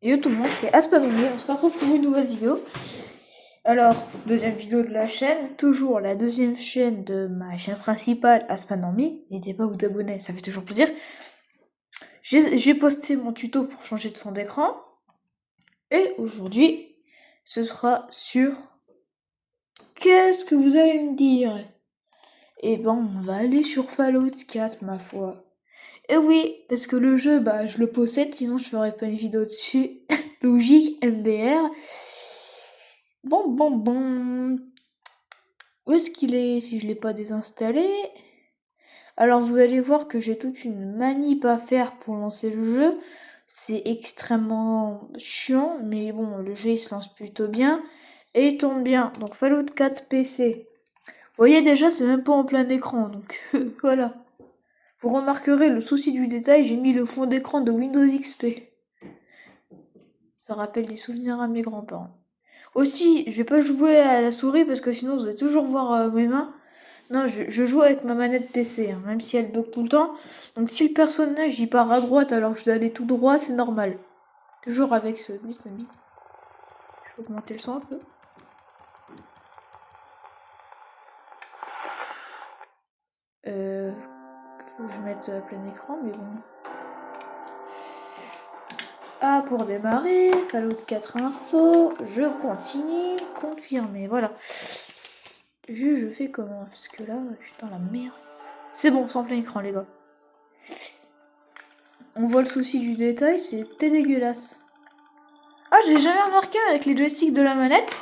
Yo tout le monde, c'est Aspamimi, on se retrouve pour une nouvelle vidéo. Alors, deuxième vidéo de la chaîne, toujours la deuxième chaîne de ma chaîne principale, Aspanormi. N'hésitez pas à vous abonner, ça fait toujours plaisir. J'ai posté mon tuto pour changer de fond d'écran. Et aujourd'hui, ce sera sur... Qu'est-ce que vous allez me dire? Eh ben, on va aller sur Fallout 4, ma foi. Et oui, parce que le jeu, je le possède, sinon je ferais pas une vidéo dessus. Logique, MDR. Bon. Où est-ce qu'il est si je l'ai pas désinstallé? Alors vous allez voir que j'ai toute une manip à faire pour lancer le jeu. C'est extrêmement chiant, mais bon, le jeu il se lance plutôt bien. Et il tourne bien. Donc Fallout 4 PC. Vous voyez déjà, c'est même pas en plein écran, donc voilà. Vous remarquerez le souci du détail, j'ai mis le fond d'écran de Windows XP. Ça rappelle des souvenirs à mes grands-parents. Aussi, je vais pas jouer à la souris parce que sinon vous allez toujours voir mes mains. Non, je joue avec ma manette PC, hein, même si elle bug tout le temps. Donc si le personnage il part à droite alors que je dois aller tout droit, c'est normal. Toujours avec ce bit. Je vais augmenter le son un peu. Faut que je mette plein écran, mais bon. Ah, pour démarrer, Fallout 4 info, je continue, confirmer, voilà. Je fais comment? Parce que là, putain la merde. C'est bon, sans plein écran les gars. On voit le souci du détail, c'était dégueulasse. Ah, j'ai jamais remarqué avec les joysticks de la manette.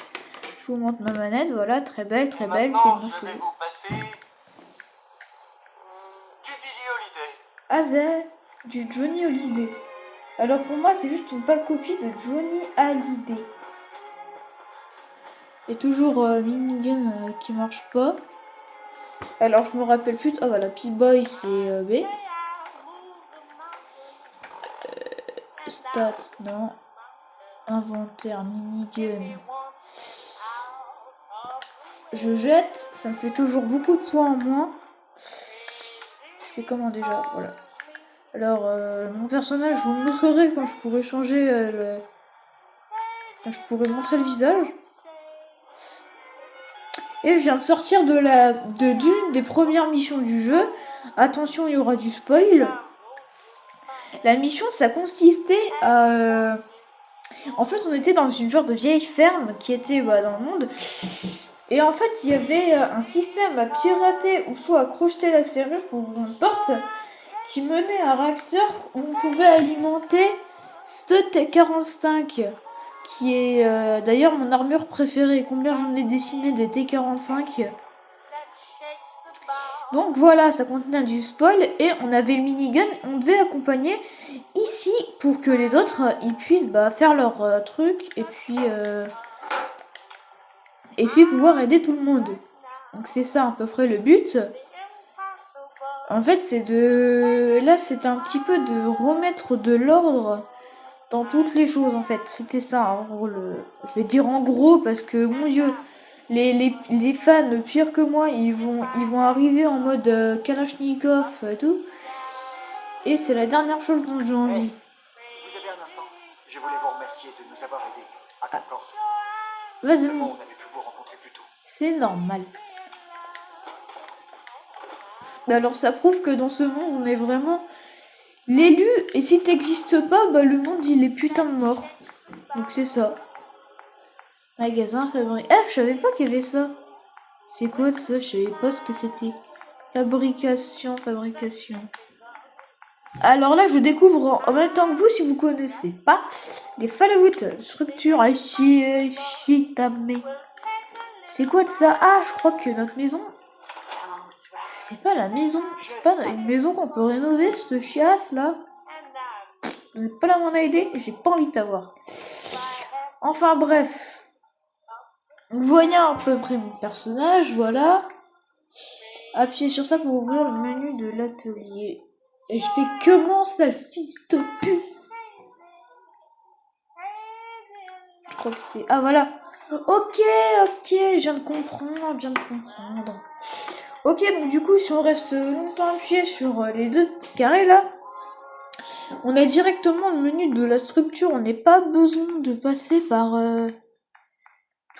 Je vous montre ma manette, voilà, très belle. Maintenant, je vais vous passer du Billy Holiday. Ah, c'est du Johnny Hallyday. Alors pour moi, c'est juste une pâle copie de Johnny Hallyday. Et toujours minigun qui marche pas. Alors je me rappelle plus. Ah voilà, P-Boy c'est B. Stats, non. Inventaire, minigun. Je jette, ça me fait toujours beaucoup de points en moins. Je fais comment déjà? Voilà. Alors, mon personnage, je vous le montrerai quand je pourrai changer le... Quand je pourrai montrer le visage. Et je viens de sortir d'une des premières missions du jeu. Attention, il y aura du spoil. La mission, ça consistait à... En fait, on était dans une genre de vieille ferme qui était dans le monde. Et en fait, il y avait un système à pirater ou soit à crocheter la serrure pour ouvrir une porte qui menait à un réacteur où on pouvait alimenter ce T-45 qui est d'ailleurs mon armure préférée. Combien j'en ai dessiné des T-45? Donc voilà, ça contenait du spoil et on avait le minigun, on devait accompagner ici pour que les autres ils puissent faire leur truc et puis pouvoir aider tout le monde. Donc c'est ça à peu près le but. En fait c'est de... Là c'était un petit peu de remettre de l'ordre dans toutes les choses en fait. C'était ça en gros le... Je vais dire en gros parce que mon dieu... Les fans pires que moi, ils vont arriver en mode Kalachnikov et tout. Et c'est la dernière chose dont j'ai envie. Hey, vous avez un instant? Je voulais vous remercier de nous avoir aidés à Concorde. Vas-y. Seulement, on avait pu vous rencontrer plus tôt. C'est normal. Alors ça prouve que dans ce monde, on est vraiment l'élu. Et si t'existes pas, le monde il est putain de mort. Donc c'est ça. Magasin, fabrique. Je savais pas qu'il y avait ça. C'est quoi ça? Je savais pas ce que c'était. Fabrication. Alors là, je découvre en même temps que vous, si vous connaissez pas, les Fallout, structure à chier, tamé. C'est quoi de ça? Ah, je crois que notre maison, c'est pas la maison, c'est pas une maison qu'on peut rénover, cette chiasse là. J'ai pas la moindre idée, j'ai pas envie de t'avoir. Enfin bref. Vous voyez à peu près mon personnage, voilà. Appuyez sur ça pour ouvrir le menu de l'atelier. Et je fais comment ça, le fils de pute? Je crois que c'est... Ah voilà. Ok, je viens de comprendre. Ok, donc du coup, si on reste longtemps appuyé sur les deux petits carrés là, On a directement le menu de la structure. On n'est pas besoin de passer par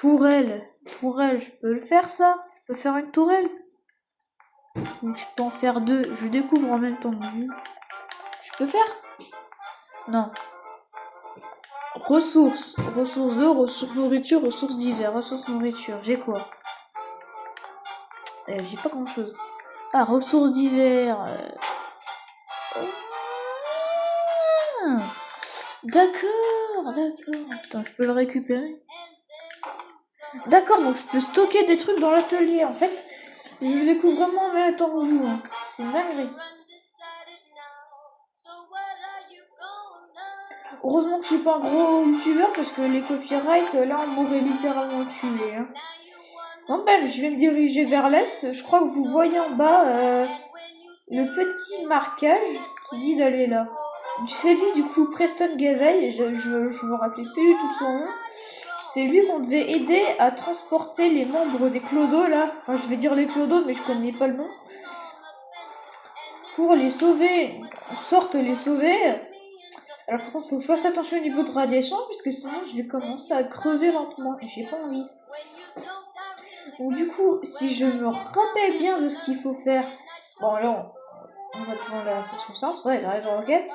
tourelle. Tourelle, je peux le faire ça? Je peux faire une tourelle? Donc je peux en faire 2. Je découvre en même temps que vous. Je peux faire? Non. Ressources. Ressources d'eau, ressources nourriture, ressources d'hiver, ressources nourriture. J'ai quoi? J'ai pas grand chose. Ah, ressources d'hiver. Ah, d'accord. Attends, je peux le récupérer. D'accord, donc je peux stocker des trucs dans l'atelier. En fait, je découvre vraiment en même temps que vous. Hein. C'est une dinguerie. Heureusement que je suis pas un gros youtubeur parce que les copyrights, là, on m'aurait littéralement tué. Hein. Bon ben, je vais me diriger vers l'est. Je crois que vous voyez en bas le petit marquage qui dit d'aller là. C'est lui, du coup, Preston Gavey. Je me rappelle plus du tout de son nom. C'est lui qu'on devait aider à transporter les membres des clodos, là. Enfin, je vais dire les clodos, mais je connais pas le nom. Pour les sauver. Sorte les sauver. Alors par contre, faut que je fasse attention au niveau de radiation, puisque sinon je vais commencer à crever lentement. Et j'ai pas envie. Donc du coup, si je me rappelle bien de ce qu'il faut faire... Bon, là, on va devant la station essence. Ouais, la rayon roquette.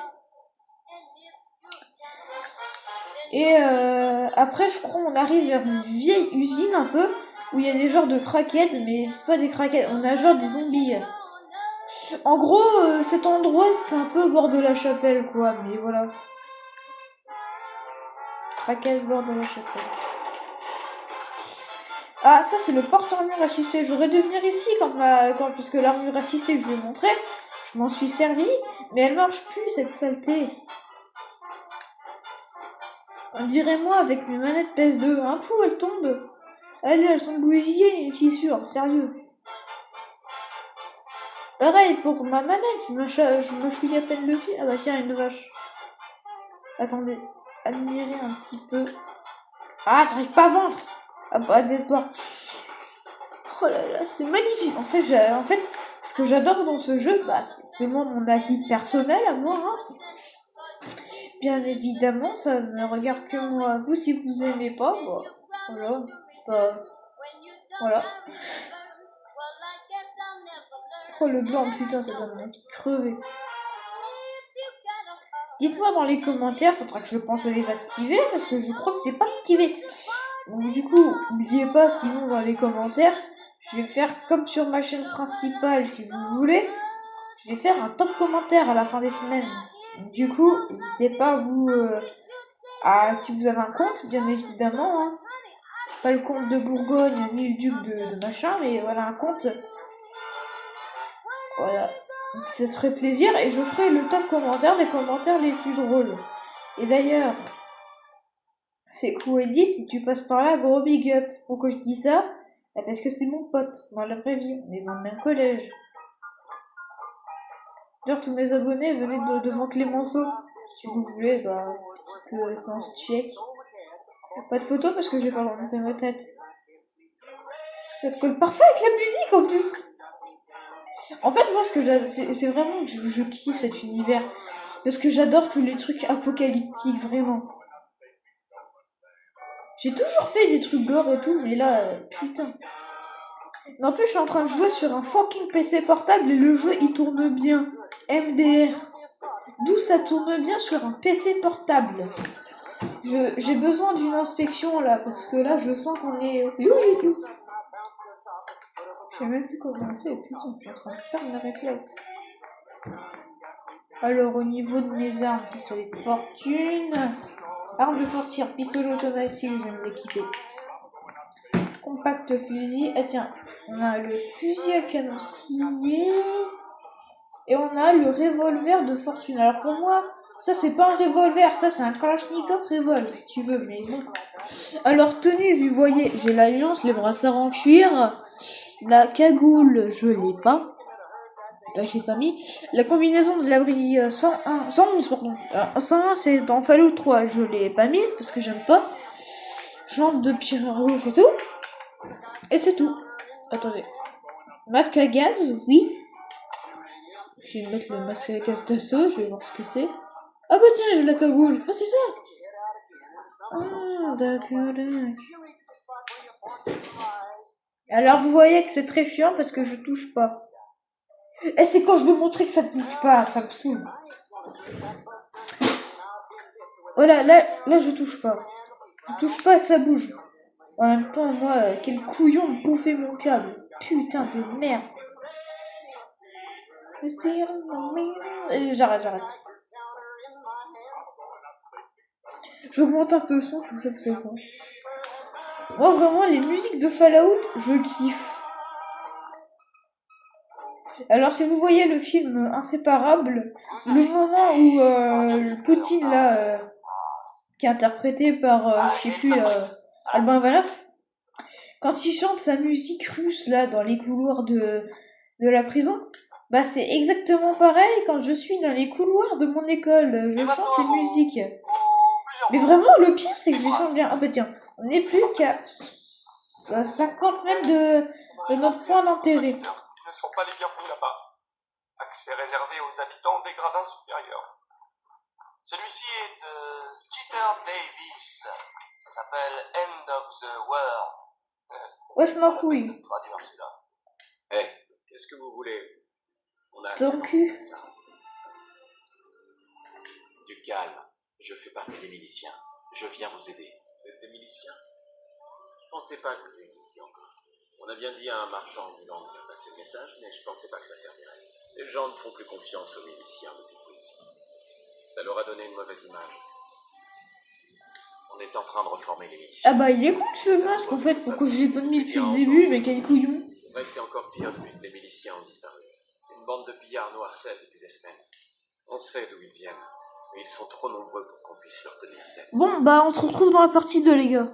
Et après, je crois on arrive vers une vieille usine un peu, où il y a des genres de craquettes, mais c'est pas des craquettes, on a genre des zombies. En gros, cet endroit, c'est un peu au bord de la chapelle, quoi, mais voilà. Craquettes, bord de la chapelle. Ah, ça, c'est le porte-armure assisté. J'aurais dû venir ici puisque l'armure assistée que je vais montrer, je m'en suis servi, mais elle marche plus, cette saleté. On dirait moi avec mes manettes PS2. Un coup, elles tombent. Elles sont bousillées, une fissure, sérieux. Pareil pour ma manette, je me chouille à peine dessus. Ah bah tiens, une vache. Attendez, admirez un petit peu. Ah, j'arrive pas à vendre. Ah bah, désolé. Oh là là, c'est magnifique. En fait, ce que j'adore dans ce jeu, bah, c'est seulement mon avis personnel à moi. Hein. Bien évidemment, ça ne regarde que moi. Vous, si vous aimez pas, bah, voilà. Bah, voilà. Oh, le blanc, putain, ça donne envie de crever. Dites-moi dans les commentaires, faudra que je pense à les activer, parce que je crois que c'est pas activé. Donc du coup, n'oubliez pas, sinon dans les commentaires, je vais faire comme sur ma chaîne principale, si vous voulez. Je vais faire un top commentaire à la fin des semaines. Du coup, n'hésitez pas si vous avez un compte, bien évidemment. Hein. Pas le compte de Bourgogne, ni le duc de machin, mais voilà, un compte. Voilà. Ça ferait plaisir et je ferai le top commentaire des commentaires les plus drôles. Et d'ailleurs, c'est cool Edith, si tu passes par là, gros big up. Pourquoi je dis ça? Parce que c'est mon pote, dans la vraie vie, on est dans le même collège. D'ailleurs, tous mes abonnés, venez devant Clémenceau. Si vous voulez, bah, petite séance check. Pas de photo parce que j'ai pas le de recette. Ça te colle parfait avec la musique en plus. En fait, moi, ce que j'adore, c'est vraiment que je kiffe cet univers. Parce que j'adore tous les trucs apocalyptiques, vraiment. J'ai toujours fait des trucs gore et tout, mais là, putain. En plus, je suis en train de jouer sur un fucking PC portable et le jeu, il tourne bien. MDR. D'où ça tourne bien sur un PC portable. J'ai besoin d'une inspection, là, parce que là, je sens qu'on est... Je sais même plus comment on fait, putain, je suis en train de perdre mes réflexes. Alors, au niveau de mes armes, pistolet de fortune... Arme de fortune, pistolet automatique, je vais me l'équiper. Compact fusil. Ah tiens, on a le fusil à canon scié. Et on a le revolver de fortune. Alors pour moi, ça c'est pas un revolver, ça c'est un Kalachnikov revolver si tu veux, mais bon. Alors tenue, vous voyez, j'ai l'alliance, les brassards en cuir. La cagoule, je l'ai pas. Là, j'ai pas mis. La combinaison de l'abri 111, pardon. 101, c'est dans Fallout 3. Je l'ai pas mise parce que j'aime pas. Jambes de pierre rouge et tout. Et c'est tout. Attendez. Masque à gaz, oui. Je vais mettre le masque à gaz d'assaut. Je vais voir ce que c'est. Ah bah tiens, j'ai la cagoule. Ah, c'est ça. Ah, d'accord. Alors, vous voyez que c'est très chiant parce que je touche pas. Et c'est quand je veux montrer que ça ne bouge pas, ça me saoule. Voilà, là, je touche pas. Je touche pas, ça bouge. En même temps, moi, quel couillon de bouffer mon câble. Putain de merde. J'arrête. J'augmente un peu le son, comme ça, vous savez quoi. Moi, vraiment, les musiques de Fallout, je kiffe. Alors, si vous voyez le film Inséparable, le moment où le Poutine, là, qui est interprété par, je sais plus, Albin Ivanov, quand il chante sa musique russe, là, dans les couloirs de la prison, bah c'est exactement pareil quand je suis dans les couloirs de mon école. Je chante les musiques. Mais vraiment, le pire, c'est que je les chante bien. Ah bah tiens, on n'est plus qu'à 50 mètres de notre point d'enterré. Ils ne sont pas les bienvenus là-bas. Accès réservé aux habitants des gradins supérieurs. Celui-ci est de Skeeter Davis. Ça s'appelle End of the World. Wesh ma couille. Traduire celui-là. Hé, qu'est-ce que vous voulez? On a Ton assez cul. comme ça. Du calme. Je fais partie des miliciens. Je viens vous aider. Vous êtes des miliciens? Je pensais pas que vous existiez encore. On a bien dit à un marchand ambulant de faire passer le message, mais je pensais pas que ça servirait. Les gens ne font plus confiance aux miliciens depuis ici. Ça leur a donné une mauvaise image. On est en train de reformer les miliciens. Ah bah il est cool ce masque en fait, pourquoi je l'ai pas mis depuis le début, mais quel couillon. C'est vrai que c'est encore pire depuis que les miliciens ont disparu. Une bande de pillards nous harcèle depuis des semaines. On sait d'où ils viennent, mais ils sont trop nombreux pour qu'on puisse leur tenir tête. Bon bah on se retrouve dans la partie 2 les gars.